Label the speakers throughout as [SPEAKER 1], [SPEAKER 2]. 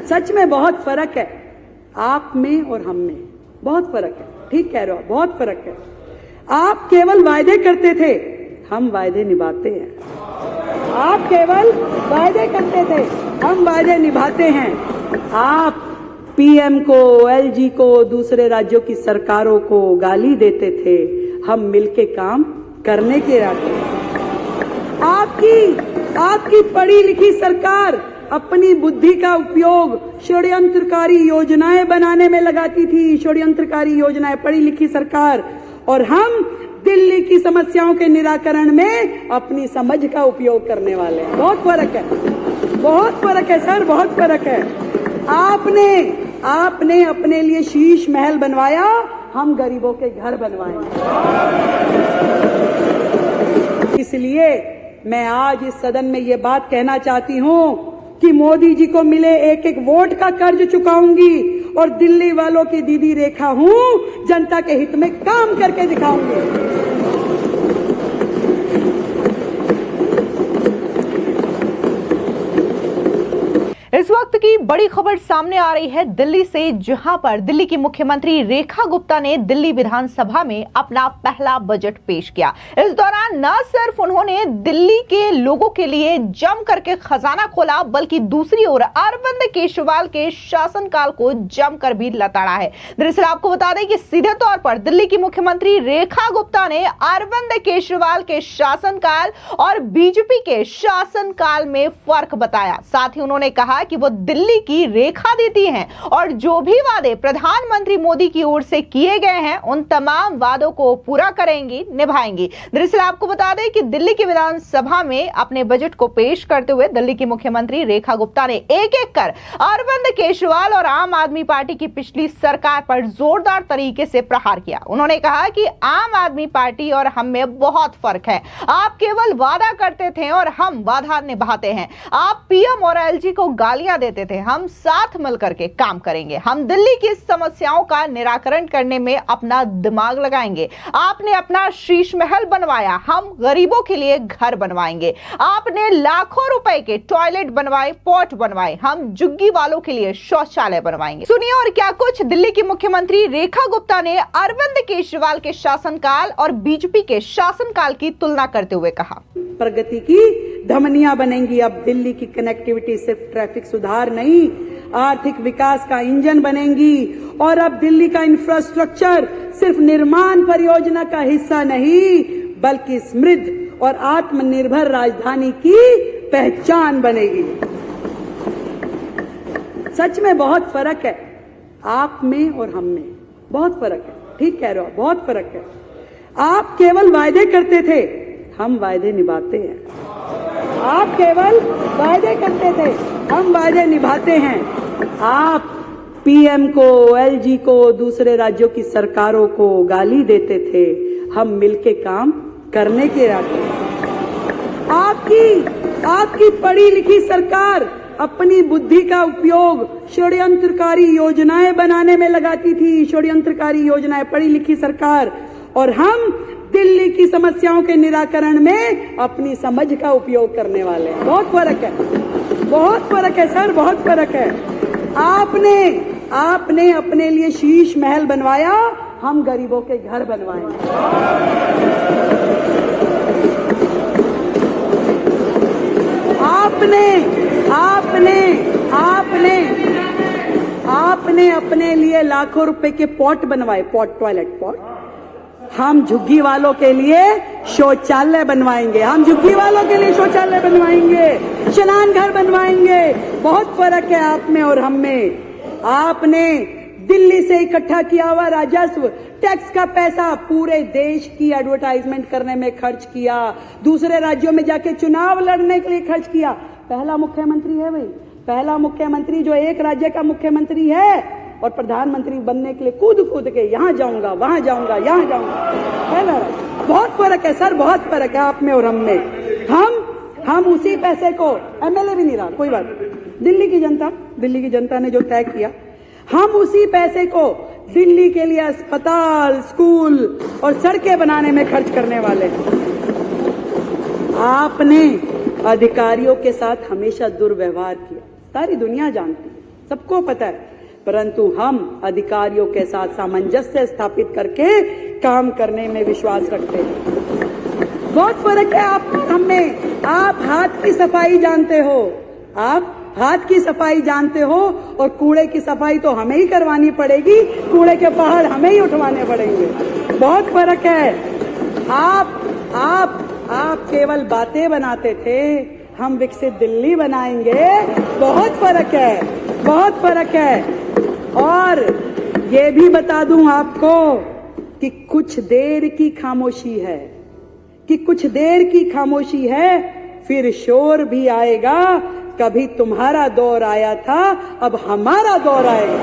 [SPEAKER 1] सच में बहुत फर्क है आप में और हम में, बहुत फर्क है। ठीक कह रहे हो, बहुत फर्क है। आप केवल वायदे करते थे, हम वायदे निभाते हैं। आप केवल वायदे करते थे, हम वायदे निभाते हैं। आप पीएम को, एलजी को, दूसरे राज्यों की सरकारों को गाली देते थे, हम मिलके काम करने के इरादे। आपकी पढ़ी लिखी सरकार अपनी बुद्धि का उपयोग षड्यंत्रकारी योजनाएं बनाने में लगाती थी, षड्यंत्रकारी योजनाएं, पढ़ी लिखी सरकार। और हम दिल्ली की समस्याओं के निराकरण में अपनी समझ का उपयोग करने वाले हैं। बहुत फर्क है, बहुत फर्क है सर, बहुत फर्क है। आपने अपने लिए शीश महल बनवाया, हम गरीबों के घर बनवाएंगे। इसलिए मैं आज इस सदन में ये बात कहना चाहती हूं कि मोदी जी को मिले एक एक वोट का कर्ज चुकाऊंगी और दिल्ली वालों की दीदी रेखा हूं, जनता के हित में काम करके दिखाऊंगी।
[SPEAKER 2] इस वक्त की बड़ी खबर सामने आ रही है दिल्ली से, जहां पर दिल्ली की मुख्यमंत्री रेखा गुप्ता ने दिल्ली विधानसभा में अपना पहला बजट पेश किया। इस दौरान न सिर्फ उन्होंने दिल्ली के लोगों के लिए जम करके खजाना खोला, बल्कि दूसरी ओर अरविंद केजरीवाल के शासनकाल को जमकर भी लताड़ा है। दरअसल आपको बता दें कि सीधे तौर पर दिल्ली की मुख्यमंत्री रेखा गुप्ता ने अरविंद केजरीवाल के शासनकाल और बीजेपी के शासनकाल में फर्क बताया। साथ ही उन्होंने कहा कि वो दिल्ली की रेखा देती हैं और जो भी वादे प्रधानमंत्री मोदी की ओर से किए गए हैं उन तमाम वादों को पूरा करेंगी, निभाएंगी। दरअसल आपको बता दें कि दिल्ली की विधानसभा में अपने बजट को पेश करते हुए दिल्ली की मुख्यमंत्री रेखा गुप्ता ने एक एक कर अरविंद केजरीवाल और आम आदमी पार्टी की पिछली सरकार पर जोरदार तरीके से प्रहार किया। उन्होंने कहा कि आम आदमी पार्टी और हम में बहुत फर्क है। आप केवल वादा करते थे और हम वादा निभाते हैं। आप पीएम और एलजी को गालियां देते थे, हम साथ मिलकर के काम करेंगे। हम दिल्ली की समस्याओं का निराकरण करने में अपना दिमाग लगाएंगे। आपने अपना शीश महल बनवाया, हम गरीबों के लिए घर बनवाएंगे। आपने लाखों रुपए के टॉयलेट बनवाए, पॉट बनवाए, हम झुग्गी वालों के लिए शौचालय बनवाएंगे। सुनिए और क्या कुछ दिल्ली की मुख्यमंत्री रेखा गुप्ता ने अरविंद केजरीवाल के शासनकाल और बीजेपी के शासनकाल की तुलना करते हुए कहा।
[SPEAKER 1] प्रगति की धमनियां बनेंगी। अब दिल्ली की कनेक्टिविटी सिर्फ ट्रैफिक सुधार नहीं, आर्थिक विकास का इंजन बनेंगी। और अब दिल्ली का इंफ्रास्ट्रक्चर सिर्फ निर्माण परियोजना का हिस्सा नहीं, बल्कि समृद्ध और आत्मनिर्भर राजधानी की पहचान बनेगी। सच में बहुत फर्क है आप में और हम में, बहुत फर्क है। ठीक कह रहे हो, बहुत फर्क है। आप केवल वायदे करते थे, हम वायदे निभाते हैं। आप केवल वायदे करते थे, हम वायदे निभाते हैं। आप पीएम को, एलजी को, दूसरे राज्यों की सरकारों को गाली देते थे, हम मिलके काम करने के इरादे। आपकी पढ़ी लिखी सरकार अपनी बुद्धि का उपयोग षड्यंत्रकारी योजनाएं बनाने में लगाती थी, षड्यंत्रकारी योजनाएं, पढ़ी लिखी सरकार। और हम दिल्ली की समस्याओं के निराकरण में अपनी समझ का उपयोग करने वाले हैं। बहुत फर्क है, बहुत फर्क है सर, बहुत फर्क है। आपने अपने लिए शीश महल बनवाया, हम गरीबों के घर बनवाएंगे। आपने अपने लिए लाखों रुपए के पॉट बनवाए, पॉट, टॉयलेट पॉट। हम झुग्गी वालों के लिए शौचालय बनवाएंगे, हम झुग्गी वालों के लिए शौचालय बनवाएंगे, स्नान घर बनवाएंगे। बहुत फर्क है आप में और हम में। आपने दिल्ली से इकट्ठा किया हुआ राजस्व, टैक्स का पैसा पूरे देश की एडवर्टाइजमेंट करने में खर्च किया, दूसरे राज्यों में जाके चुनाव लड़ने के लिए खर्च किया। पहला मुख्यमंत्री है भाई, पहला मुख्यमंत्री जो एक राज्य का मुख्यमंत्री है और प्रधानमंत्री बनने के लिए कूद के यहां जाऊंगा, वहां जाऊंगा, यहां जाऊंगा। पहला, बहुत फर्क है सर, बहुत फर्क है आप में और हम में। हम उसी पैसे को, एमएलए भी नहीं रहा, कोई बात नहीं, दिल्ली की जनता ने जो तय किया, हम उसी पैसे को दिल्ली के लिए अस्पताल, स्कूल और सड़कें बनाने में खर्च करने वाले हैं। आपने अधिकारियों के साथ हमेशा दुर्व्यवहार किया, सारी दुनिया जानती है। सबको पता है, परंतु हम अधिकारियों के साथ सामंजस्य स्थापित करके काम करने में विश्वास रखते हैं। बहुत फर्क है आप और हम में। आप हाथ की सफाई जानते हो, आप हाथ की सफाई जानते हो, और कूड़े की सफाई तो हमें ही करवानी पड़ेगी, कूड़े के पहाड़ हमें ही उठवाने पड़ेंगे। बहुत फर्क है। आप केवल बातें बनाते थे, हम विकसित दिल्ली बनाएंगे। बहुत फर्क है, बहुत फर्क है। और ये भी बता दूं आपको कि कुछ देर की खामोशी है, कि कुछ देर की खामोशी है, फिर शोर भी आएगा। कभी तुम्हारा दौर आया था, अब हमारा दौर आएगा।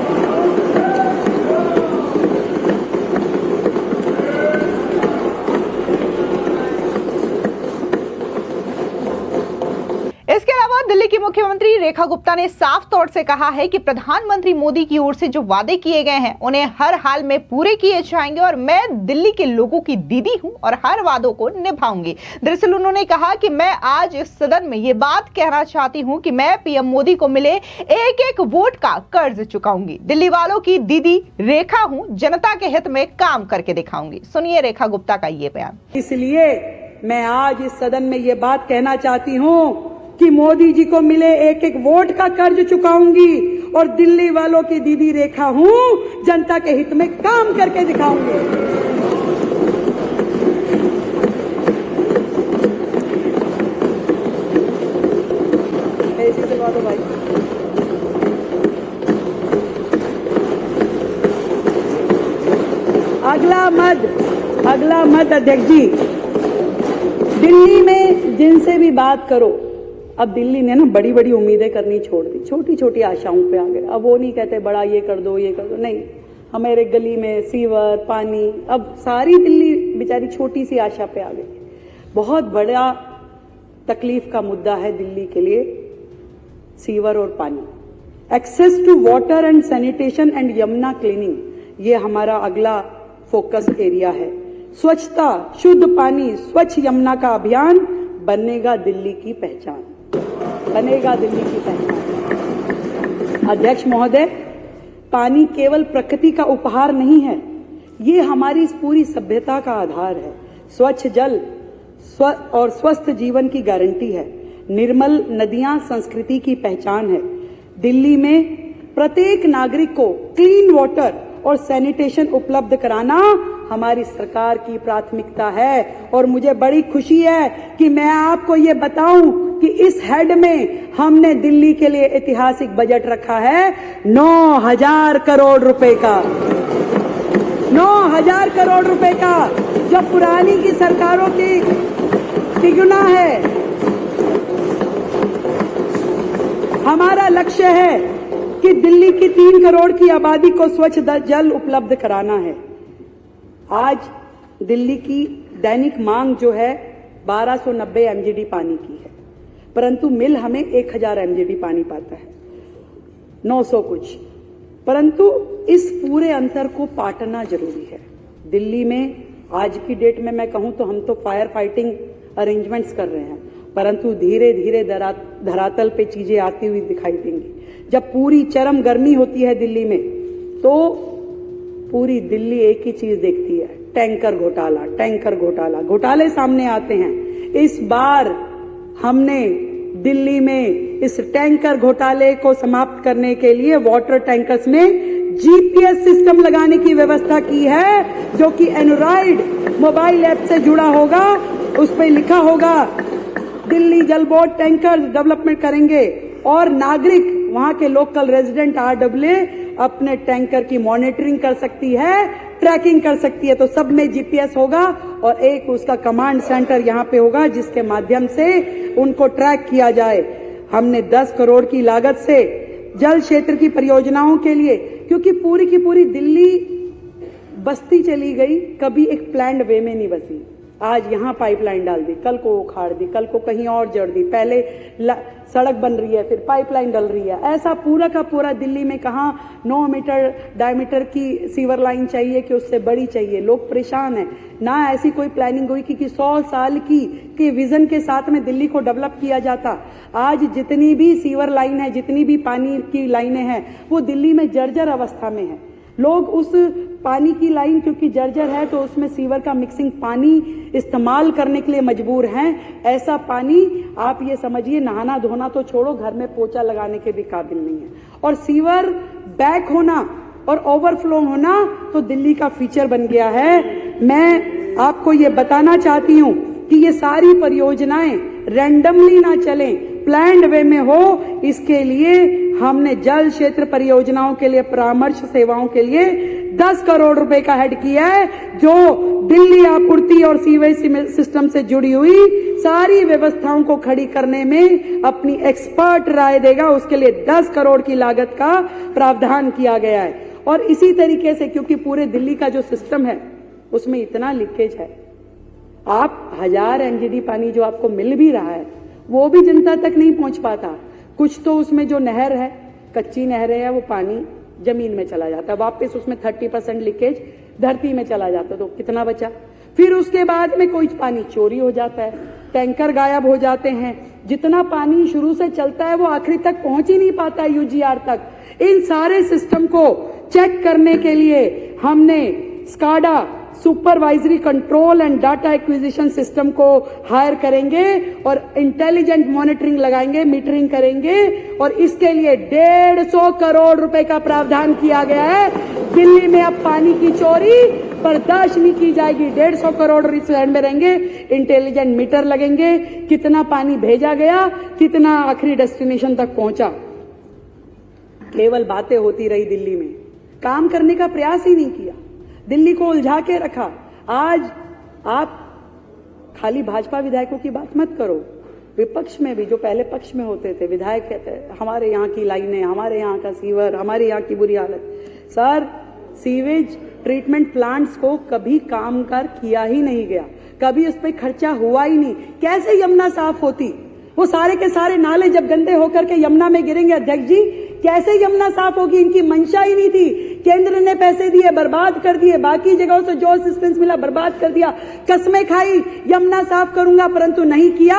[SPEAKER 2] इसके अलावा दिल्ली की मुख्यमंत्री रेखा गुप्ता ने साफ तौर से कहा है कि प्रधानमंत्री मोदी की ओर से जो वादे किए गए हैं उन्हें हर हाल में पूरे किए जाएंगे, और मैं दिल्ली के लोगों की दीदी हूं और हर वादों को निभाऊंगी। दरअसल उन्होंने कहा कि मैं आज इस सदन में ये बात कहना चाहती हूं कि मैं पीएम मोदी को मिले एक एक वोट का कर्ज चुकाऊंगी। दिल्ली वालों की दीदी रेखा हूं, जनता के हित में काम करके दिखाऊंगी। सुनिए रेखा गुप्ता का ये बयान।
[SPEAKER 1] इसलिए मैं आज इस सदन में ये बात कहना चाहती हूं कि मोदी जी को मिले एक एक वोट का कर्ज चुकाऊंगी, और दिल्ली वालों की दीदी रेखा हूं, जनता के हित में काम करके दिखाऊंगी। ऐसे चलवा दो भाई। अगला मत अध्यक्ष जी, दिल्ली में जिनसे भी बात करो, अब दिल्ली ने ना बड़ी बड़ी उम्मीदें करनी छोड़ दी, छोटी छोटी आशाओं पे आ गए। अब वो नहीं कहते बड़ा ये कर दो ये कर दो, नहीं, हमारे गली में सीवर पानी, अब सारी दिल्ली बेचारी छोटी सी आशा पे आ गई। बहुत बड़ा तकलीफ का मुद्दा है दिल्ली के लिए सीवर और पानी। Access to water and sanitation and Yamuna cleaning, ये हमारा अगला फोकस एरिया है। स्वच्छता, शुद्ध पानी, स्वच्छ यमुना का अभियान बनेगा दिल्ली की पहचान, बनेगा दिल्ली की पहचान। अध्यक्ष महोदय, पानी केवल प्रकृति का उपहार नहीं है, ये हमारी इस पूरी सभ्यता का आधार है। स्वच्छ जल और स्वस्थ जीवन की गारंटी है। निर्मल नदियां संस्कृति की पहचान है। दिल्ली में प्रत्येक नागरिक को क्लीन वाटर और सैनिटेशन उपलब्ध कराना हमारी सरकार की प्राथमिकता है। और मुझे बड़ी खुशी है कि मैं आपको ये बताऊं कि इस हेड में हमने दिल्ली के लिए ऐतिहासिक बजट रखा है 9,000 करोड़ रुपए का, 9,000 करोड़ रुपए का, जो पुरानी की सरकारों की तिगुना है। हमारा लक्ष्य है कि दिल्ली की 3 करोड़ की आबादी को स्वच्छ जल उपलब्ध कराना है। आज दिल्ली की दैनिक मांग जो है 1290 एमजीडी पानी की है, परंतु मिल हमें 1000 एमजीडी पानी पाता है, 900 कुछ। परंतु इस पूरे अंतर को पाटना जरूरी है। दिल्ली में आज की डेट में मैं कहूं तो हम तो फायर फाइटिंग अरेंजमेंट्स कर रहे हैं, परंतु धीरे धीरे धरातल पे चीजें आती हुई दिखाई देंगी। जब पूरी चरम गर्मी होती है दिल्ली में, तो पूरी दिल्ली एक ही चीज देखती है, टैंकर घोटाला, टैंकर घोटाला, घोटाले सामने आते हैं। इस बार हमने दिल्ली में इस टैंकर घोटाले को समाप्त करने के लिए वाटर टैंकर्स में जीपीएस सिस्टम लगाने की व्यवस्था की है, जो कि एंड्रॉइड मोबाइल ऐप से जुड़ा होगा। उस पर लिखा होगा दिल्ली जल बोर्ड टैंकर डेवलपमेंट करेंगे, और नागरिक, वहां के लोकल रेजिडेंट RWA अपने टैंकर की मॉनिटरिंग कर सकती है, ट्रैकिंग कर सकती है। तो सब में जीपीएस होगा और एक उसका कमांड सेंटर यहां पे होगा, जिसके माध्यम से उनको ट्रैक किया जाए। हमने 10 करोड़ की लागत से जल क्षेत्र की परियोजनाओं के लिए, क्योंकि पूरी की पूरी दिल्ली बस्ती चली गई, कभी एक प्लान्ड वे में नहीं बसी। आज यहाँ पाइपलाइन डाल दी, कल को उखाड़ दी, कल को कहीं और जड़ दी, पहले सड़क बन रही है, फिर पाइपलाइन डल रही है। ऐसा पूरा का पूरा दिल्ली में कहाँ 9 मीटर डायमीटर की सीवर लाइन चाहिए कि उससे बड़ी चाहिए। लोग परेशान हैं। ना ऐसी कोई प्लानिंग हुई कि 100 साल की विजन के साथ में दिल्ली को डेवलप किया जाता। आज जितनी भी सीवर लाइन है, जितनी भी पानी की लाइनें हैं, वो दिल्ली में जर्जर अवस्था में है। लोग उस पानी की लाइन क्योंकि जर्जर है तो उसमें सीवर का मिक्सिंग पानी इस्तेमाल करने के लिए मजबूर हैं। ऐसा पानी आप ये समझिए नहाना धोना तो छोड़ो, घर में पोछा लगाने के भी काबिल नहीं है। और सीवर बैक होना और ओवरफ्लो होना तो दिल्ली का फीचर बन गया है। मैं आपको ये बताना चाहती हूँ कि ये सारी परियोजनाएं रैंडमली ना चलें, प्लान्ड वे में हो। इसके लिए हमने जल क्षेत्र परियोजनाओं के लिए परामर्श सेवाओं के लिए 10 करोड़ रुपए का हेड किया है, जो दिल्ली आपूर्ति और सीवेज सिस्टम से जुड़ी हुई सारी व्यवस्थाओं को खड़ी करने में अपनी एक्सपर्ट राय देगा। उसके लिए 10 करोड़ की लागत का प्रावधान किया गया है। और इसी तरीके से क्योंकि पूरे दिल्ली का जो सिस्टम है उसमें इतना लीकेज है, आप 1000 MGD पानी जो आपको मिल भी रहा है वो भी जनता तक नहीं पहुंच पाता। कुछ तो उसमें जो नहर है, कच्ची नहरें है, वो पानी जमीन में चला जाता है, वापस उसमें 30% लीकेज धरती में चला जाता, तो कितना बचा। फिर उसके बाद में कोई पानी चोरी हो जाता है, टैंकर गायब हो जाते हैं। जितना पानी शुरू से चलता है वो आखिरी तक पहुंच ही नहीं पाता UGR तक। इन सारे सिस्टम को चेक करने के लिए हमने SCADA supervisory control and data acquisition system को हायर करेंगे और इंटेलिजेंट मॉनिटरिंग लगाएंगे, मीटरिंग करेंगे। और इसके लिए 150 करोड़ रुपए का प्रावधान किया गया है। दिल्ली में अब पानी की चोरी बर्दाश्त नहीं की जाएगी। 150 करोड़ इस हैंड में रहेंगे, इंटेलिजेंट मीटर लगेंगे, कितना पानी भेजा गया, कितना आखिरी डेस्टिनेशन तक पहुंचा। केवल बातें होती रही, दिल्ली में काम करने का प्रयास ही नहीं किया, दिल्ली को उलझा के रखा। आज आप खाली भाजपा विधायकों की बात मत करो, विपक्ष में भी जो पहले पक्ष में होते थे विधायक कहते हैं हमारे यहाँ की लाइनें, हमारे यहाँ का सीवर, हमारे यहाँ की बुरी हालत। सर, सीवेज ट्रीटमेंट प्लांट्स को कभी काम कर किया ही नहीं गया, कभी उस पर खर्चा हुआ ही नहीं। कैसे यमुना साफ होती? वो सारे के सारे नाले जब गंदे होकर के यमुना में गिरेंगे, अध्यक्ष जी कैसे यमुना साफ होगी? इनकी मंशा ही नहीं थी। केंद्र ने पैसे दिए, बर्बाद कर दिए, बाकी जगहों से जो असिस्टेंस मिला बर्बाद कर दिया, कस्में खाई यमुना साफ करूंगा, परंतु नहीं किया।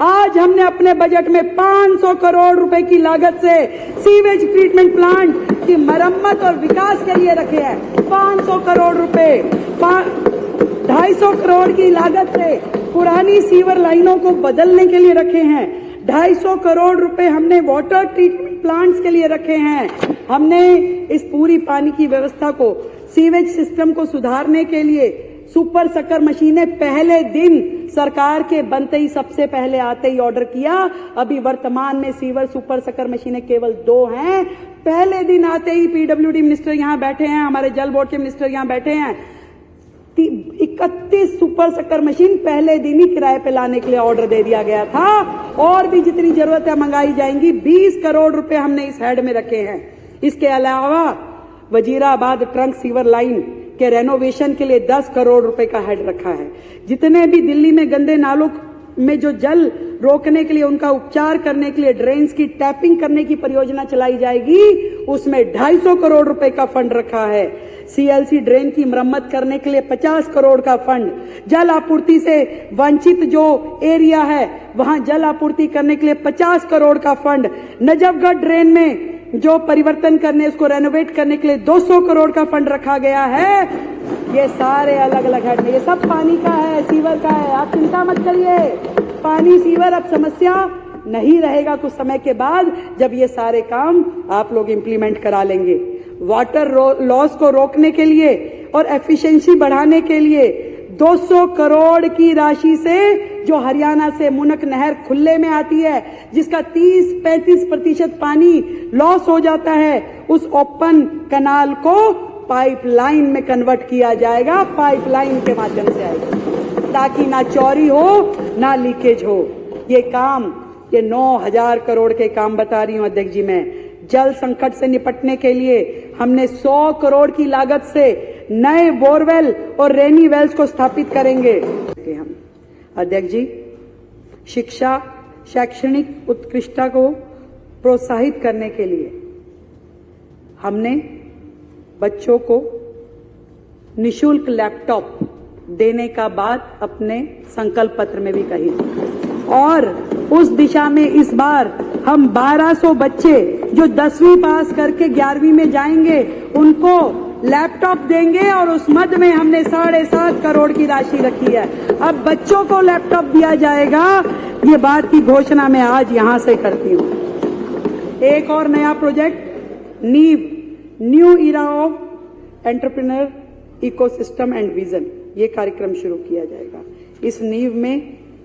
[SPEAKER 1] आज हमने अपने बजट में 500 करोड़ रुपए की लागत से सीवेज ट्रीटमेंट प्लांट की मरम्मत और विकास के लिए रखे हैं। 500 करोड़ रुपए, 250 करोड़ की लागत से पुरानी सीवर लाइनों को बदलने के लिए रखे हैं। 250 करोड़ रुपए हमने वाटर ट्रीटमेंट प्लांट्स के लिए रखे हैं। हमने इस पूरी पानी की व्यवस्था को, सीवेज सिस्टम को सुधारने के लिए सुपर सकर मशीनें पहले दिन सरकार के बनते ही सबसे पहले आते ही ऑर्डर किया। अभी वर्तमान में सीवर सुपर सकर मशीनें केवल 2 हैं। पहले दिन आते ही PWD मिनिस्टर यहां बैठे हैं, हमारे जल बोर्ड के मिनिस्टर यहां बैठे हैं, 31 सुपर सकर मशीन पहले दिन ही किराए पे लाने के लिए ऑर्डर दे दिया गया था। और भी जितनी जरूरत है मंगाई जाएंगी। 20 करोड़ रुपए हमने इस हेड में रखे हैं। इसके अलावा वजीराबाद ट्रंक सीवर लाइन के रेनोवेशन के लिए 10 करोड़ रुपए का हेड रखा है। जितने भी दिल्ली में गंदे नालों में जो जल रोकने के लिए, उनका उपचार करने के लिए ड्रेन्स की टैपिंग करने की परियोजना चलाई जाएगी, उसमें 250 करोड़ रुपए का फंड रखा है। CLC ड्रेन की मरम्मत करने के लिए 50 करोड़ का फंड। जल आपूर्ति से वंचित जो एरिया है वहां जल आपूर्ति करने के लिए 50 करोड़ का फंड। नजफगढ़ ड्रेन में जो परिवर्तन करने, उसको रेनोवेट करने के लिए 200 करोड़ का फंड रखा गया है। ये सारे अलग अलग हेड में, ये सब पानी का है, सीवर का है। आप चिंता मत करिए, पानी सीवर अब समस्या नहीं रहेगा कुछ समय के बाद, जब ये सारे काम आप लोग इंप्लीमेंट करा लेंगे। वाटर लॉस को रोकने के लिए और एफिशिएंसी बढ़ाने के लिए 200 करोड़ की राशि से जो हरियाणा से मुनक नहर खुले में आती है, जिसका 30-35% पानी लॉस हो जाता है, उस ओपन कनाल को पाइपलाइन में कन्वर्ट किया जाएगा। पाइपलाइन के माध्यम से आएगा ताकि ना चोरी हो ना लीकेज हो। ये काम, ये 9000 करोड़ के काम बता रही हूं अध्यक्ष जी। मैं जल संकट से निपटने के लिए हमने 100 करोड़ की लागत से नए बोरवेल और रेनी वेल्स को स्थापित करेंगे। हम अध्यक्ष जी, शिक्षा शैक्षणिक उत्कृष्टता को प्रोत्साहित करने के लिए हमने बच्चों को निशुल्क लैपटॉप देने का बात अपने संकल्प पत्र में भी कही थी और उस दिशा में इस बार हम 1200 बच्चे जो 10वीं पास करके 11वीं में जाएंगे उनको लैपटॉप देंगे और उस मद में हमने 7.5 करोड़ की राशि रखी है। अब बच्चों को लैपटॉप दिया जाएगा, ये बात की घोषणा मैं आज यहां से करती हूं। एक और नया प्रोजेक्ट नीव, new era of entrepreneur ecosystem and vision, ये कार्यक्रम शुरू किया जाएगा। इस नीव में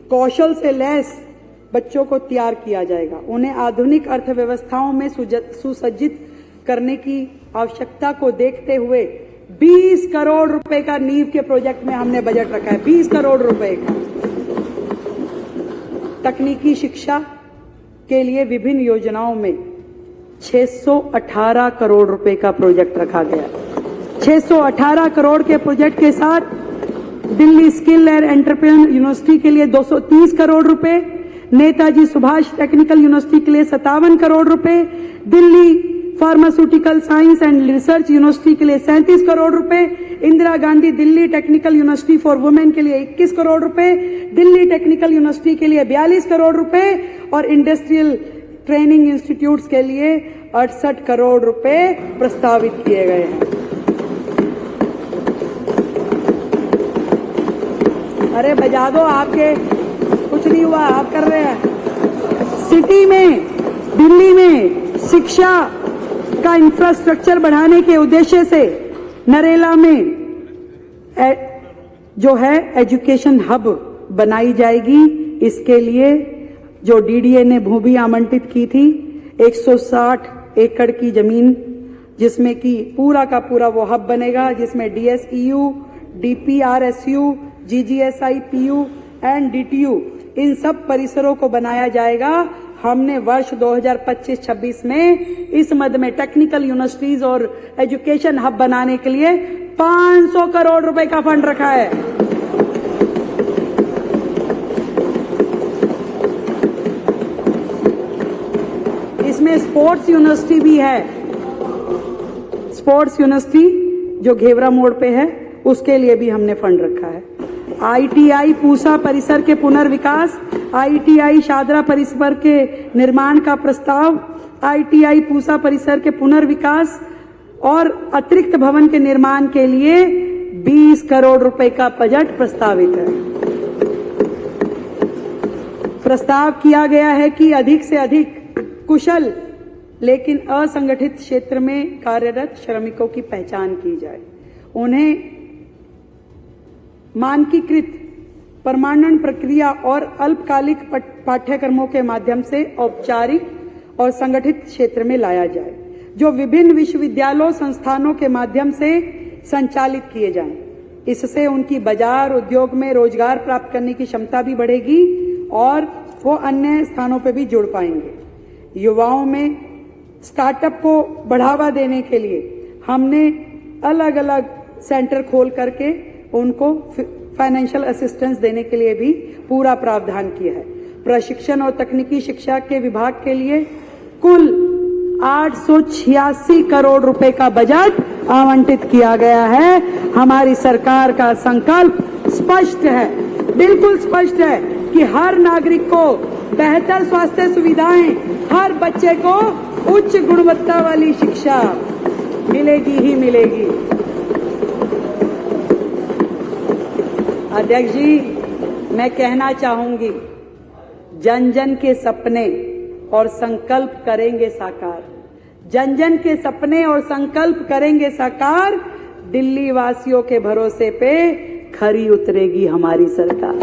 [SPEAKER 1] कौशल से लैस बच्चों को तैयार किया जाएगा, उन्हें आधुनिक अर्थव्यवस्थाओं में सुसज्जित करने की आवश्यकता को देखते हुए 20 करोड़ रुपए का नीव के प्रोजेक्ट में हमने बजट रखा है, 20 करोड़ रुपए का। तकनीकी शिक्षा के लिए विभिन्न योजनाओं में 618 करोड़ रुपए का प्रोजेक्ट रखा गया। 618 करोड़ के प्रोजेक्ट के साथ Delhi skill and entrepreneur university के लिए 230 करोड़ रुपए, नेताजी सुभाष टेक्निकल यूनिवर्सिटी के लिए 57 करोड़ रुपए, Delhi pharmaceutical science and research university के लिए 37 करोड़ रुपए, Indira Gandhi Delhi technical university for women के लिए 21 करोड़ रुपए, दिल्ली टेक्निकल यूनिवर्सिटी के लिए 42 करोड़ रुपए और इंडस्ट्रियल ट्रेनिंग इंस्टीट्यूट्स के लिए 68 करोड़ रुपए प्रस्तावित किए गए हैं। अरे बजा दो, आपके कुछ नहीं हुआ, आप कर रहे हैं। सिटी में, दिल्ली में शिक्षा का इंफ्रास्ट्रक्चर बढ़ाने के उद्देश्य से नरेला में जो है एजुकेशन हब बनाई जाएगी। इसके लिए जो डीडीए ने भूमि आवंटित की थी 160 एकड़ की जमीन, जिसमें कि पूरा का पूरा वो हब बनेगा, जिसमें डीएसईयू, डीपीआरएसयू, जीजीएसआई, पीयू एंड डीटीयू इन सब परिसरों को बनाया जाएगा। हमने वर्ष 2025-26 में इस मद में टेक्निकल यूनिवर्सिटीज और एजुकेशन हब बनाने के लिए 500 करोड़ रुपए का फंड रखा है। इसमें स्पोर्ट्स यूनिवर्सिटी भी है। स्पोर्ट्स यूनिवर्सिटी जो घेवरा मोड़ पे है उसके लिए भी हमने फंड रखा है। आईटीआई पूसा परिसर के पुनर्विकास, आईटीआई शादरा परिसर के निर्माण का प्रस्ताव, आईटीआई पूसा परिसर के पुनर्विकास और अतिरिक्त भवन के निर्माण के लिए 20 करोड़ रुपए का बजट प्रस्तावित है। प्रस्ताव किया गया है कि अधिक से अधिक कुशल लेकिन असंगठित क्षेत्र में कार्यरत श्रमिकों की पहचान की जाए, उन्हें मानकीकृत प्रमाणन प्रक्रिया और अल्पकालिक पाठ्यक्रमों के माध्यम से औपचारिक और संगठित क्षेत्र में लाया जाए, जो विभिन्न विश्वविद्यालयों संस्थानों के माध्यम से संचालित किए जाएं। इससे उनकी बाजार उद्योग में रोजगार प्राप्त करने की क्षमता भी बढ़ेगी और वो अन्य स्थानों पर भी जुड़ पाएंगे। युवाओं में स्टार्टअप को बढ़ावा देने के लिए हमने अलग अलग सेंटर खोल करके उनको फाइनेंशियल असिस्टेंस देने के लिए भी पूरा प्रावधान किया है। प्रशिक्षण और तकनीकी शिक्षा के विभाग के लिए कुल 886 करोड़ रुपए का बजट आवंटित किया गया है। हमारी सरकार का संकल्प स्पष्ट है, बिल्कुल स्पष्ट है कि हर नागरिक को बेहतर स्वास्थ्य सुविधाएं, हर बच्चे को उच्च गुणवत्ता वाली शिक्षा मिलेगी ही मिलेगी। अध्यक्ष जी, मैं कहना चाहूंगी, जन जन के सपने और संकल्प करेंगे साकार, जन जन के सपने और संकल्प करेंगे साकार। दिल्ली वासियों के भरोसे पे खरी उतरेगी हमारी सरकार।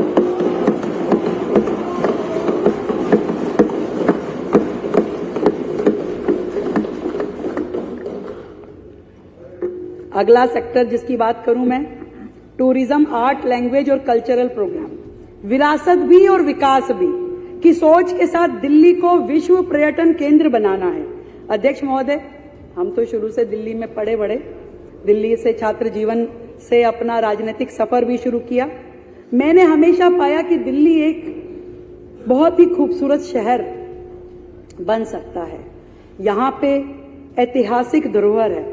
[SPEAKER 1] अगला सेक्टर जिसकी बात करूं मैं, टूरिज्म, आर्ट, लैंग्वेज और कल्चरल प्रोग्राम, विरासत भी और विकास भी की सोच के साथ दिल्ली को विश्व पर्यटन केंद्र बनाना है। अध्यक्ष महोदय, हम तो शुरू से दिल्ली में पढ़े बड़े, दिल्ली से छात्र जीवन से अपना राजनीतिक सफर भी शुरू किया। मैंने हमेशा पाया कि दिल्ली एक बहुत ही खूबसूरत शहर बन सकता है। यहाँ पे ऐतिहासिक धरोहर है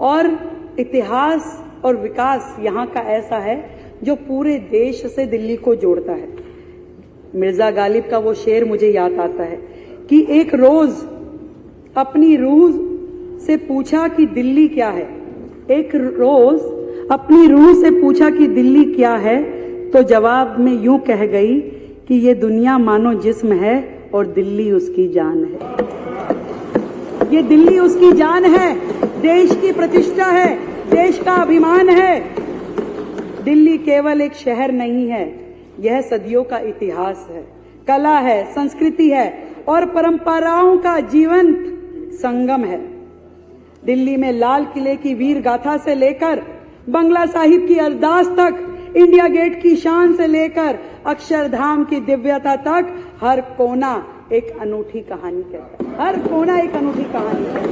[SPEAKER 1] और इतिहास और विकास यहाँ का ऐसा है जो पूरे देश से दिल्ली को जोड़ता है। मिर्जा गालिब का वो शेर मुझे याद आता है कि एक रोज अपनी रूह से पूछा कि दिल्ली क्या है। एक रोज अपनी रूह से पूछा कि दिल्ली क्या है, तो जवाब में यूं कह गई कि ये दुनिया मानो जिस्म है और दिल्ली उसकी जान है। ये दिल्ली उसकी जान है, देश की प्रतिष्ठा है, देश का अभिमान है। दिल्ली केवल एक शहर नहीं है, यह सदियों का इतिहास है, कला है, संस्कृति है और परंपराओं का जीवंत संगम है। दिल्ली में लाल किले की वीर गाथा से लेकर बंगला साहिब की अरदास तक, इंडिया गेट की शान से लेकर अक्षरधाम की दिव्यता तक, हर कोना एक अनूठी कहानी कहता है। हर कोना एक अनूठी कहानी कहता है।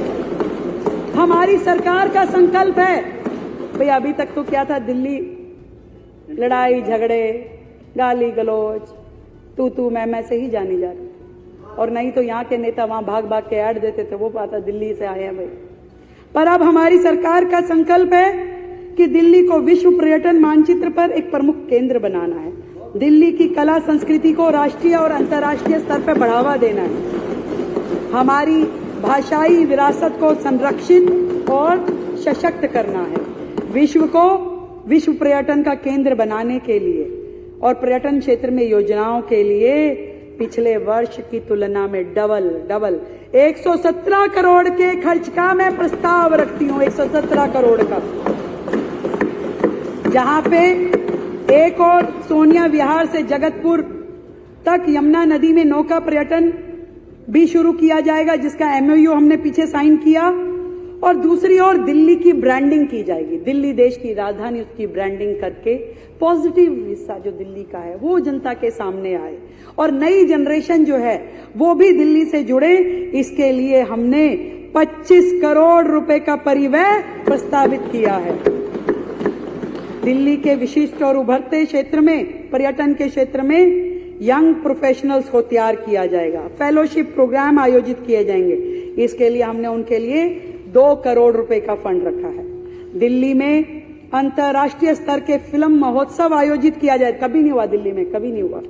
[SPEAKER 1] हमारी सरकार का संकल्प है, भाई अभी तक तो क्या था, दिल्ली लड़ाई झगड़े, गाली गलौज, तू मैं से ही जानी जाती, और नहीं तो यहाँ के नेता वहां भाग भाग के ऐड देते थे, वो पता दिल्ली से आए हैं भाई। पर अब हमारी सरकार का संकल्प है कि दिल्ली को विश्व पर्यटन मानचित्र पर एक प्रमुख केंद्र बनाना है। दिल्ली की कला संस्कृति को राष्ट्रीय और अंतर्राष्ट्रीय स्तर पर बढ़ावा देना है। हमारी भाषाई विरासत को संरक्षित और सशक्त करना है। विश्व को विश्व पर्यटन का केंद्र बनाने के लिए और पर्यटन क्षेत्र में योजनाओं के लिए पिछले वर्ष की तुलना में डबल 117 करोड़ के खर्च का मैं प्रस्ताव रखती हूं। 117 करोड़ का, जहां पे एक और सोनिया विहार से जगतपुर तक यमुना नदी में नौका पर्यटन भी शुरू किया जाएगा, जिसका एमओयू हमने पीछे साइन किया। और दूसरी ओर दिल्ली की ब्रांडिंग की जाएगी। दिल्ली देश की राजधानी, उसकी ब्रांडिंग करके पॉजिटिव हिस्सा जो दिल्ली का है वो जनता के सामने आए और नई जनरेशन जो है वो भी दिल्ली से जुड़े। इसके लिए हमने 25 करोड़ रुपए का परिव्यय प्रस्तावित किया है। दिल्ली के विशिष्ट और उभरते क्षेत्र में, पर्यटन के क्षेत्र में यंग प्रोफेशनल्स को तैयार किया जाएगा। फेलोशिप प्रोग्राम आयोजित किए जाएंगे। इसके लिए हमने उनके लिए 2 करोड़ रुपए का फंड रखा है। दिल्ली में अंतर्राष्ट्रीय स्तर के फिल्म महोत्सव आयोजित किया जाए। कभी नहीं हुआ दिल्ली में, कभी नहीं हुआ,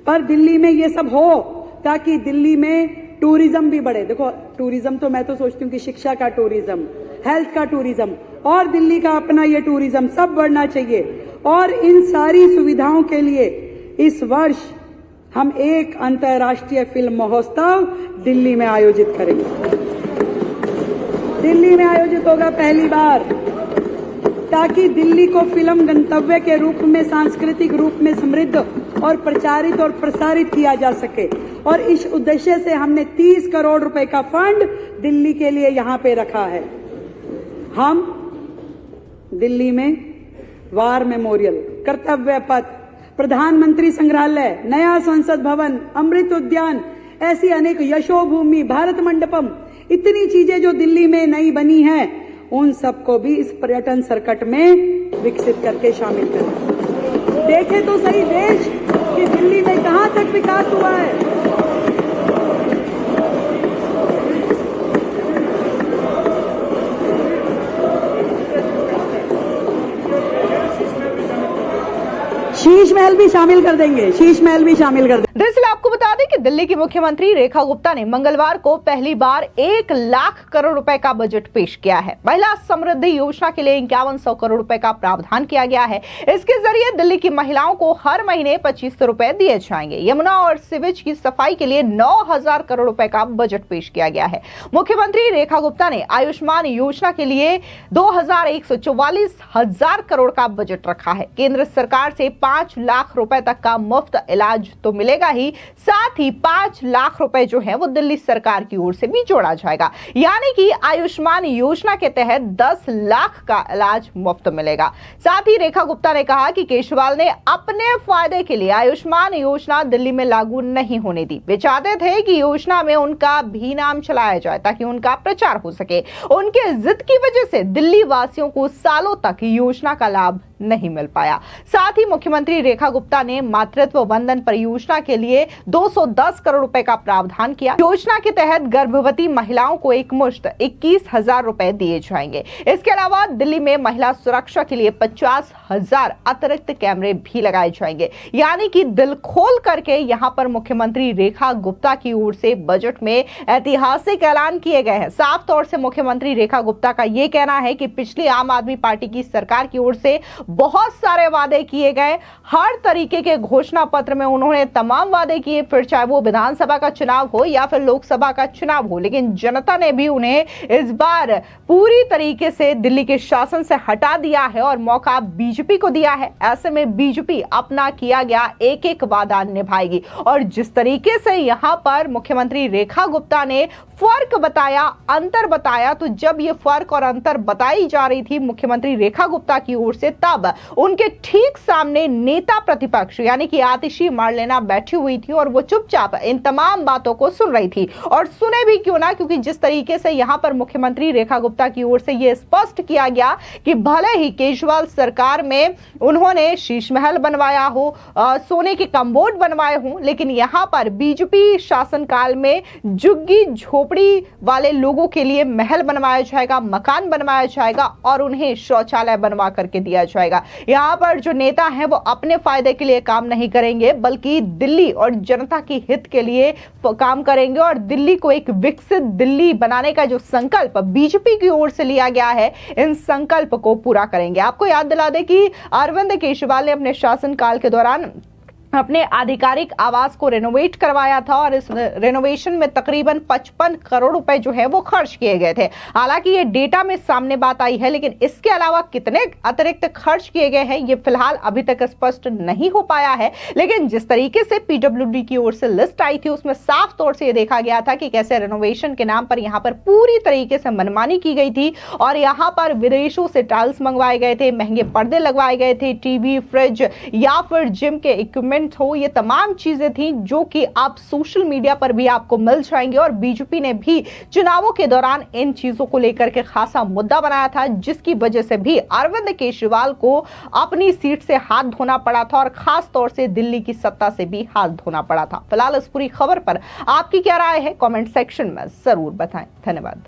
[SPEAKER 1] पर दिल्ली में ये सब हो ताकि दिल्ली में टूरिज्म भी बढ़े। देखो टूरिज्म तो मैं तो सोचती हूँ कि शिक्षा का टूरिज्म, हेल्थ का टूरिज्म और दिल्ली का अपना ये टूरिज्म सब बढ़ना चाहिए। और इन सारी सुविधाओं के लिए इस वर्ष हम एक अंतर्राष्ट्रीय फिल्म महोत्सव दिल्ली में आयोजित करेंगे। दिल्ली में आयोजित होगा पहली बार, ताकि दिल्ली को फिल्म गंतव्य के रूप में, सांस्कृतिक रूप में समृद्ध और प्रचारित और प्रसारित किया जा सके। और इस उद्देश्य से हमने 30 करोड़ रुपए का फंड दिल्ली के लिए यहां पे रखा है। हम दिल्ली में वार मेमोरियल, कर्तव्य पथ, प्रधानमंत्री संग्रहालय, नया संसद भवन, अमृत उद्यान, ऐसी अनेक यशोभूमि, भारत मंडपम, इतनी चीजें जो दिल्ली में नई बनी हैं, उन सबको भी इस पर्यटन सर्किट में विकसित करके शामिल करें। देखें तो सही देश कि दिल्ली में कहां तक विकास हुआ है। शीश महल भी शामिल कर देंगे, शीश महल भी शामिल कर देंगे।
[SPEAKER 2] दरअसल आपको बता दें कि दिल्ली की मुख्यमंत्री रेखा गुप्ता ने मंगलवार को पहली बार 1 लाख करोड़ रुपए का बजट पेश किया है। महिला समृद्धि योजना के लिए 5100 करोड़ रुपए का प्रावधान किया गया है। इसके जरिए दिल्ली की महिलाओं को हर महीने 2500 रुपए दिए जाएंगे। यमुना और सीवेज की सफाई के लिए 9000 करोड़ रुपए का बजट पेश किया गया है। मुख्यमंत्री रेखा गुप्ता ने आयुष्मान योजना के लिए 2144,000 करोड़ का बजट रखा है। केंद्र सरकार से 5 लाख रुपए तक का मुफ्त इलाज तो मिलेगा ही, साथ साथ ही 5 लाख रुपए जो है वो दिल्ली सरकार की ओर से भी जोड़ा जाएगा। यानी कि आयुष्मान योजना के तहत 10 लाख का इलाज मुफ्त मिलेगा। साथ ही रेखा गुप्ता ने कहा कि केजरीवाल ने अपने फायदे के लिए आयुष्मान योजना दिल्ली में लागू नहीं होने दी। वे चाहते थे कि योजना में उनका भी नाम चलाया जाए ताकि उनका प्रचार हो सके। उनके जिद की वजह से दिल्ली वासियों को सालों तक योजना का लाभ नहीं मिल पाया। साथ ही मुख्यमंत्री रेखा गुप्ता ने मातृत्व वंदन परियोजना के लिए 210 करोड़ रुपए का प्रावधान किया। योजना के तहत गर्भवती महिलाओं को एक मुश्त 21,000 रुपए दिए जाएंगे। इसके अलावा दिल्ली में महिला सुरक्षा के लिए 50,000 अतिरिक्त कैमरे भी लगाए जाएंगे। यानी कि दिल खोल करके यहां पर मुख्यमंत्री रेखा गुप्ता की ओर से बजट में ऐतिहासिक ऐलान किए गए हैं। साफ तौर से मुख्यमंत्री रेखा गुप्ता का यह कहना है कि पिछली आम आदमी पार्टी की सरकार की ओर से बहुत सारे वादे किए गए, हर तरीके के घोषणा पत्र में उन्होंने तमाम वादे किए, फिर चाहे वो विधानसभा का चुनाव हो या फिर लोकसभा का चुनाव हो, लेकिन जनता ने भी उन्हें इस बार पूरी तरीके से दिल्ली के शासन से हटा दिया है और मौका बीजेपी को दिया है। ऐसे में बीजेपी अपना किया गया एक एक वादा निभाएगी। और जिस तरीके से यहां पर मुख्यमंत्री रेखा गुप्ता ने फर्क बताया, अंतर बताया, तो जब ये फर्क और अंतर बताई जा रही थी मुख्यमंत्री रेखा गुप्ता की ओर से, तब उनके ठीक सामने नेता प्रतिपक्ष यानी कि आतिशी मार्लेना बैठी हुई थी और वो चुपचाप इन तमाम बातों को सुन रही थी। और सुने भी क्यों ना, क्योंकि जिस तरीके से यहां पर मुख्यमंत्री रेखा गुप्ता की ओर से यह स्पष्ट किया गया कि भले ही केजरीवाल सरकार में उन्होंने शीश महल बनवाया हो, सोने के कम्बोर्ड बनवाए हों, लेकिन यहां पर बीजेपी शासनकाल में झुग्गी झोपड़ी वाले लोगों के लिए महल बनवाया जाएगा, मकान बनवाया जाएगा और उन्हें शौचालय बनवा करके दिया जाएगा। यहां पर जो नेता हैं वो अपने फायदे के लिए काम नहीं करेंगे, बल्कि दिल्ली और जनता की हित के लिए काम करेंगे और दिल्ली को एक विकसित दिल्ली बनाने का जो संकल्प बीजेपी की ओर से लिया गया है, इन संकल्प को पूरा करेंगे। आपको याद दिला दें कि अरविंद केजरीवाल ने अपने शासनकाल के दौरान अपने आधिकारिक आवास को रेनोवेट करवाया था और इस रेनोवेशन में तकरीबन 55 करोड़ रुपए जो है वो खर्च किए गए थे। हालांकि ये डेटा में सामने बात आई है, लेकिन इसके अलावा कितने अतिरिक्त खर्च किए गए हैं ये फिलहाल अभी तक स्पष्ट नहीं हो पाया है। लेकिन जिस तरीके से पीडब्ल्यूडी की ओर से लिस्ट आई थी उसमें साफ तौर से ये देखा गया था कि कैसे रेनोवेशन के नाम पर यहाँ पर पूरी तरीके से मनमानी की गई थी और यहाँ पर विदेशों से टाइल्स मंगवाए गए थे, महंगे पर्दे लगवाए गए थे, टीवी, फ्रिज या फिर जिम के इक्विपमेंट हो, ये तमाम चीजें थी जो कि आप सोशल मीडिया पर भी आपको मिल जाएंगे। और बीजेपी ने भी चुनावों के दौरान इन चीजों को लेकर के खासा मुद्दा बनाया था, जिसकी वजह से भी अरविंद केजरीवाल को अपनी सीट से हाथ धोना पड़ा था और खास तौर से दिल्ली की सत्ता से भी हाथ धोना पड़ा था। फिलहाल इस पूरी खबर पर आपकी क्या राय है, कमेंट सेक्शन में जरूर बताएं। धन्यवाद।